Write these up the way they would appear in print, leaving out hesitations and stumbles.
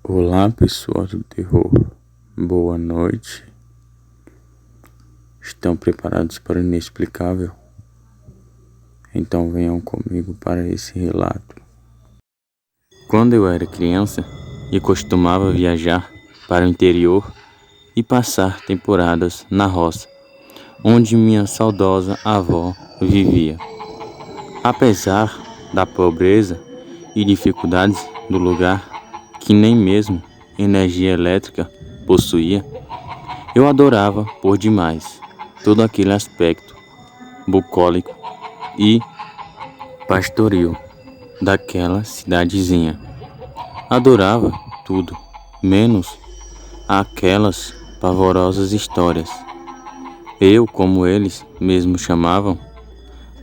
Olá pessoal do terror, boa noite. Estão preparados para o inexplicável? Então venham comigo para esse relato. Quando eu era criança, eu costumava viajar para o interior e passar temporadas na roça, onde minha saudosa avó vivia. Apesar da pobreza e dificuldades do lugar, que nem mesmo energia elétrica possuía, eu adorava por demais todo aquele aspecto bucólico e pastoril daquela cidadezinha. Adorava tudo, menos aquelas pavorosas histórias. Eu, como eles mesmos chamavam,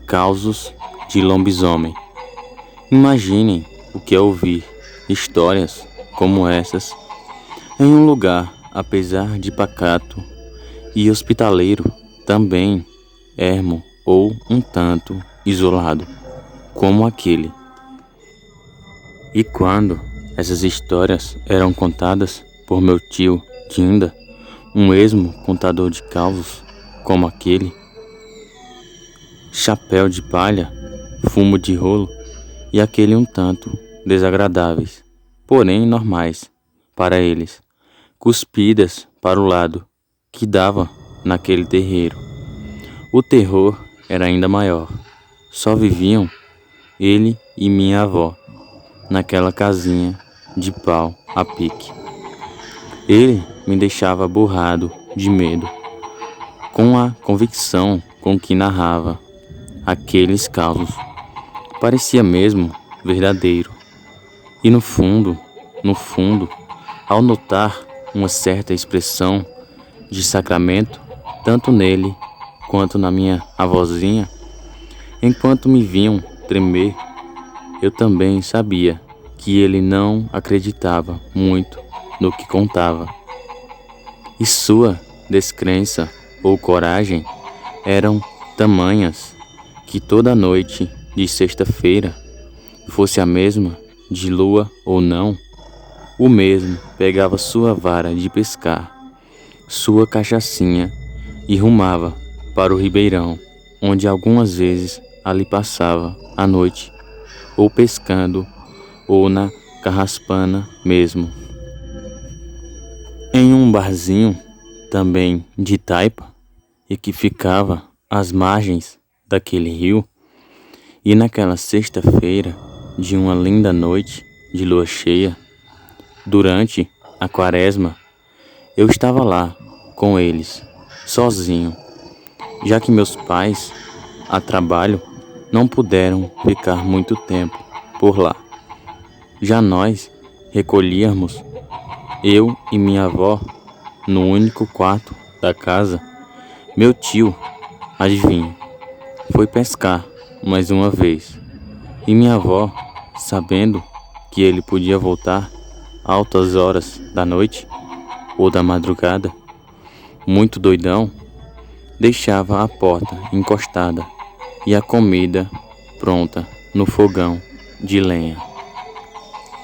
causos de lobisomem. Imaginem o que é ouvir histórias como essas em um lugar, apesar de pacato e hospitaleiro, também ermo ou um tanto isolado, como aquele. E quando essas histórias eram contadas por meu tio Tinda, um esmo contador de causos como aquele, chapéu de palha, fumo de rolo e aquele um tanto desagradáveis, porém normais para eles, cuspidas para o lado que dava naquele terreiro. O terror era ainda maior. Só viviam ele e minha avó naquela casinha de pau a pique. Ele me deixava borrado de medo, com a convicção com que narrava aqueles causos. Parecia mesmo verdadeiro. E no fundo, ao notar uma certa expressão de sacramento, tanto nele quanto na minha avózinha, enquanto me viam tremer, eu também sabia que ele não acreditava muito no que contava. E sua descrença ou coragem eram tamanhas que toda noite de sexta-feira, fosse a mesma de lua ou não, o mesmo pegava sua vara de pescar, sua cachaçinha e rumava para o ribeirão, onde algumas vezes ali passava a noite, ou pescando, ou na carraspana mesmo. Em um barzinho, também de taipa, e que ficava às margens daquele rio, e naquela sexta-feira de uma linda noite de lua cheia, durante a quaresma, eu estava lá com eles, sozinho, já que meus pais, a trabalho, não puderam ficar muito tempo por lá. Já nós recolhíamos, eu e minha avó, no único quarto da casa. Meu tio, adivinha, foi pescar mais uma vez, e minha avó, sabendo que ele podia voltar altas horas da noite ou da madrugada, muito doidão, deixava a porta encostada e a comida pronta no fogão de lenha,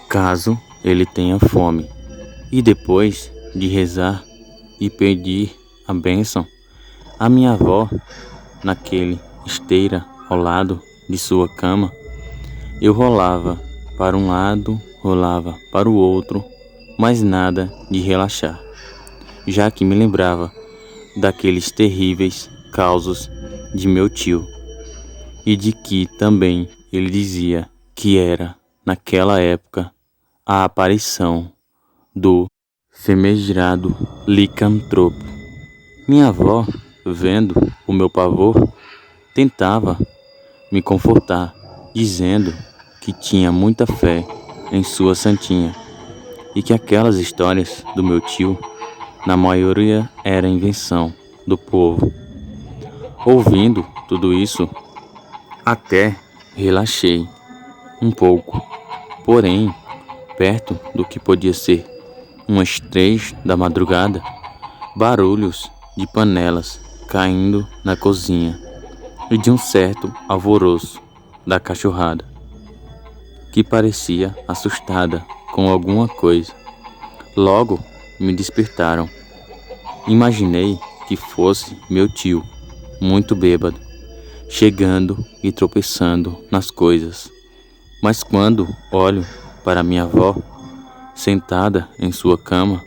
caso ele tenha fome. E depois de rezar e pedir a bênção, a minha avó, naquele esteira ao lado de sua cama, eu rolava para um lado, rolava para o outro, mas nada de relaxar, já que me lembrava daqueles terríveis causos de meu tio, e de que também ele dizia que era, naquela época, a aparição do famigerado licantropo. Minha avó, vendo o meu pavor, tentava me confortar, dizendo que tinha muita fé em sua santinha e que aquelas histórias do meu tio, na maioria, era invenção do povo Ouvindo tudo isso, até relaxei um pouco, porém, perto do que podia ser umas 3 da madrugada, barulhos de panelas caindo na cozinha e de um certo alvoroço da cachorrada, que parecia assustada com alguma coisa. Logo me despertaram. Imaginei que fosse meu tio, muito bêbado, chegando e tropeçando nas coisas. Mas quando olho para minha avó, sentada em sua cama,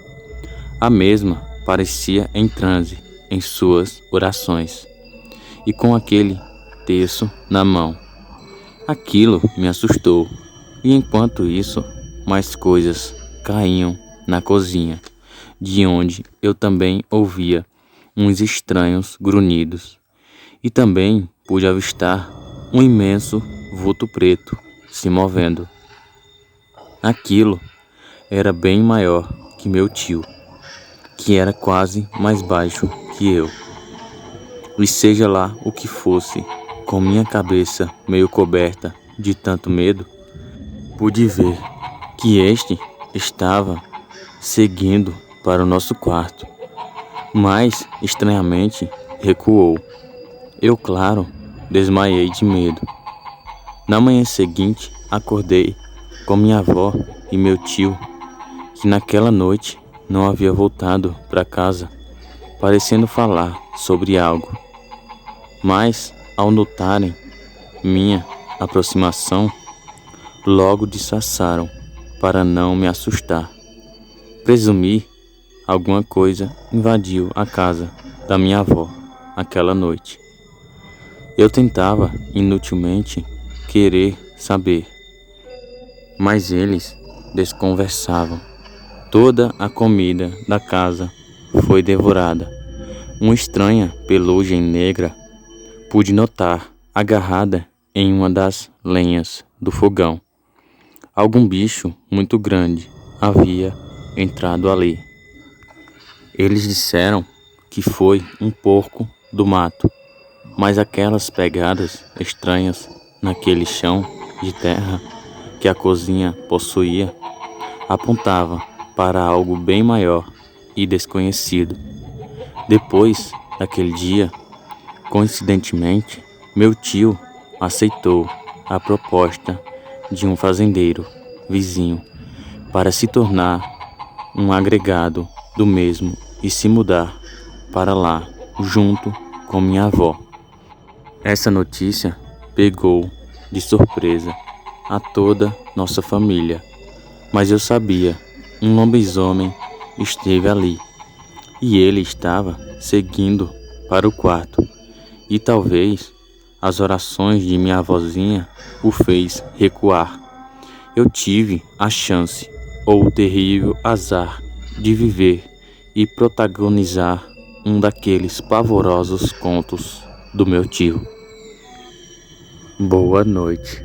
a mesma parecia em transe em suas orações e com aquele terço na mão. Aquilo me assustou, e enquanto isso, mais coisas caíam na cozinha, de onde eu também ouvia uns estranhos grunhidos, e também pude avistar um imenso vulto preto se movendo. Aquilo era bem maior que meu tio, que era quase mais baixo que eu. E seja lá o que fosse, com minha cabeça meio coberta de tanto medo, pude ver que este estava seguindo para o nosso quarto, mas estranhamente recuou. Eu, claro, desmaiei de medo. Na manhã seguinte, acordei com minha avó e meu tio, que naquela noite não havia voltado para casa, parecendo falar sobre algo. Mas, ao notarem minha aproximação, logo disfarçaram para não me assustar. Presumi alguma coisa invadiu a casa da minha avó aquela noite. Eu tentava inutilmente querer saber, mas eles desconversavam. Toda a comida da casa foi devorada. Uma estranha pelugem negra pude notar agarrada em uma das lenhas do fogão. Algum bicho muito grande havia entrado ali. Eles disseram que foi um porco do mato, mas aquelas pegadas estranhas naquele chão de terra que a cozinha possuía apontavam para algo bem maior e desconhecido. Depois daquele dia, coincidentemente, meu tio aceitou a proposta de um fazendeiro vizinho para se tornar um agregado do mesmo e se mudar para lá junto com minha avó. Essa notícia pegou de surpresa a toda nossa família, mas eu sabia, um lobisomem esteve ali e ele estava seguindo para o quarto, e talvez as orações de minha avózinha o fez recuar. Eu tive a chance ou o terrível azar de viver e protagonizar um daqueles pavorosos contos do meu tio. Boa noite.